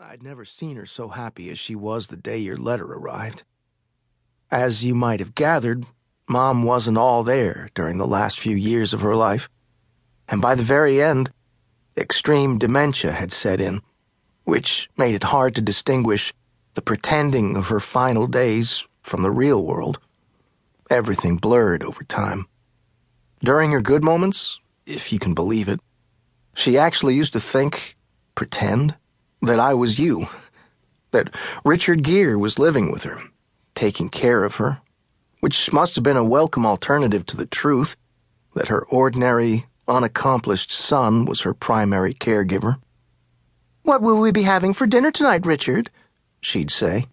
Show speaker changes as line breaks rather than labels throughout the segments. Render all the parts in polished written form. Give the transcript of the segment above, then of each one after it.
I'd never seen her so happy as she was the day your letter arrived. As you might have gathered, Mom wasn't all there during the last few years of her life, and by the very end, extreme dementia had set in, which made it hard to distinguish the pretending of her final days from the real world. Everything blurred over time. During her good moments, if you can believe it, she actually used to pretend, that I was you, that Richard Gerean was living with her, taking care of her, which must have been a welcome alternative to the truth that her ordinary, unaccomplished son was her primary caregiver.
"What will we be having for dinner tonight, Richard?" she'd say.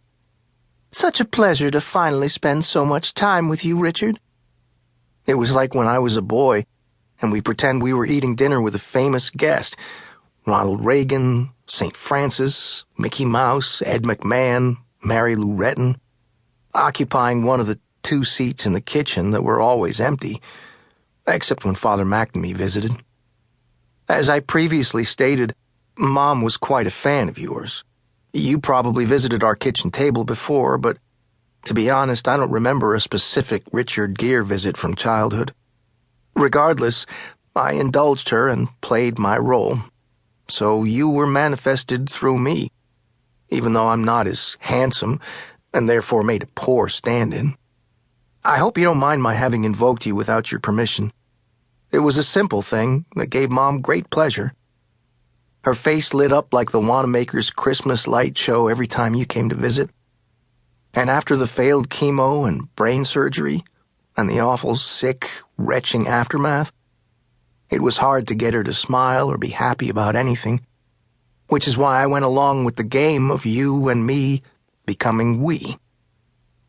"Such a pleasure to finally spend so much time with you, Richard."
It was like when I was a boy, and we pretend we were eating dinner with a famous guest, Ronald Reagan, St. Francis, Mickey Mouse, Ed McMahon, Mary Lou Retton, occupying one of the 2 seats in the kitchen that were always empty, except when Father McNamee visited. As I previously stated, Mom was quite a fan of yours. You probably visited our kitchen table before, but to be honest, I don't remember a specific Richard Gerean visit from childhood. Regardless, I indulged her and played my role, so you were manifested through me, even though I'm not as handsome and therefore made a poor stand-in. I hope you don't mind my having invoked you without your permission. It was a simple thing that gave Mom great pleasure. Her face lit up like the Wanamaker's Christmas light show every time you came to visit. And after the failed chemo and brain surgery and the awful, sick, retching aftermath, it was hard to get her to smile or be happy about anything, which is why I went along with the game of you and me becoming we.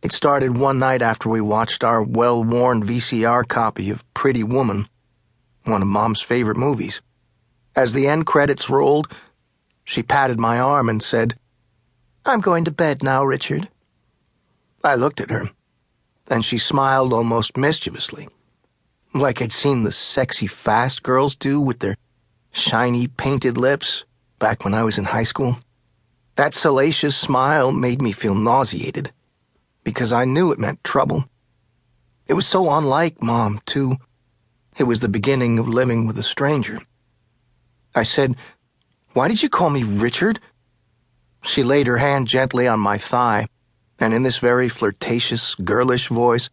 It started one night after we watched our well-worn VCR copy of Pretty Woman, one of Mom's favorite movies. As the end credits rolled, she patted my arm and said,
"I'm going to bed now, Richard."
I looked at her, and she smiled almost mischievously, like I'd seen the sexy fast girls do with their shiny painted lips back when I was in high school. That salacious smile made me feel nauseated, because I knew it meant trouble. It was so unlike Mom, too. It was the beginning of living with a stranger. I said, "Why did you call me Richard?" She laid her hand gently on my thigh, and in this very flirtatious, girlish voice,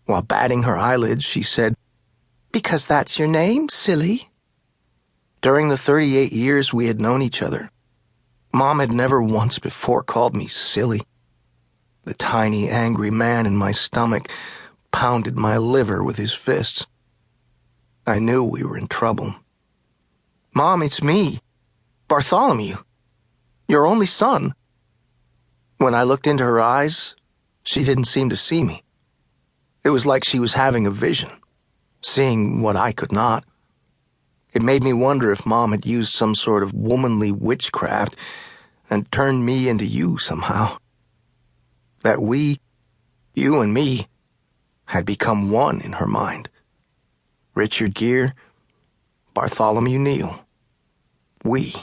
while batting her eyelids, she said,
"Because that's your name, silly."
During the 38 years we had known each other, Mom had never once before called me silly. The tiny, angry man in my stomach pounded my liver with his fists. I knew we were in trouble. "Mom, it's me, Bartholomew, your only son." When I looked into her eyes, she didn't seem to see me. It was like she was having a vision, seeing what I could not. It made me wonder if Mom had used some sort of womanly witchcraft and turned me into you somehow. That we, you and me, had become one in her mind. Richard Gerean, Bartholomew Neil. We.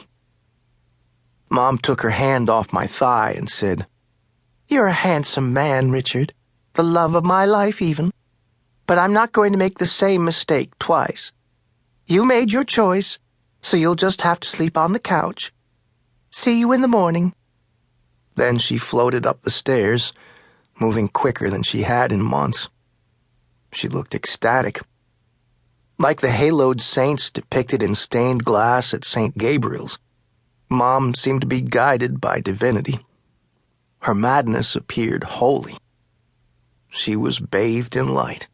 Mom took her hand off my thigh and said,
"You're a handsome man, Richard, the love of my life even. But I'm not going to make the same mistake twice. You made your choice, so you'll just have to sleep on the couch. See you in the morning."
Then she floated up the stairs, moving quicker than she had in months. She looked ecstatic. Like the haloed saints depicted in stained glass at St. Gabriel's, Mom seemed to be guided by divinity. Her madness appeared holy. She was bathed in light.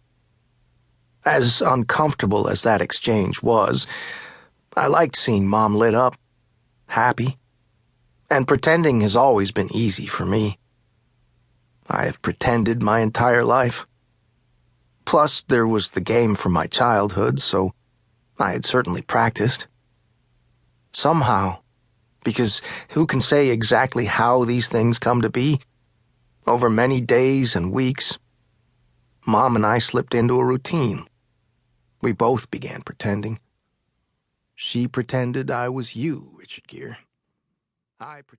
As uncomfortable as that exchange was, I liked seeing Mom lit up, happy, and pretending has always been easy for me. I have pretended my entire life. Plus, there was the game from my childhood, so I had certainly practiced. Somehow, because who can say exactly how these things come to be? Over many days and weeks, Mom and I slipped into a routine. We both began pretending. She pretended I was you, Richard Gerean. I pretended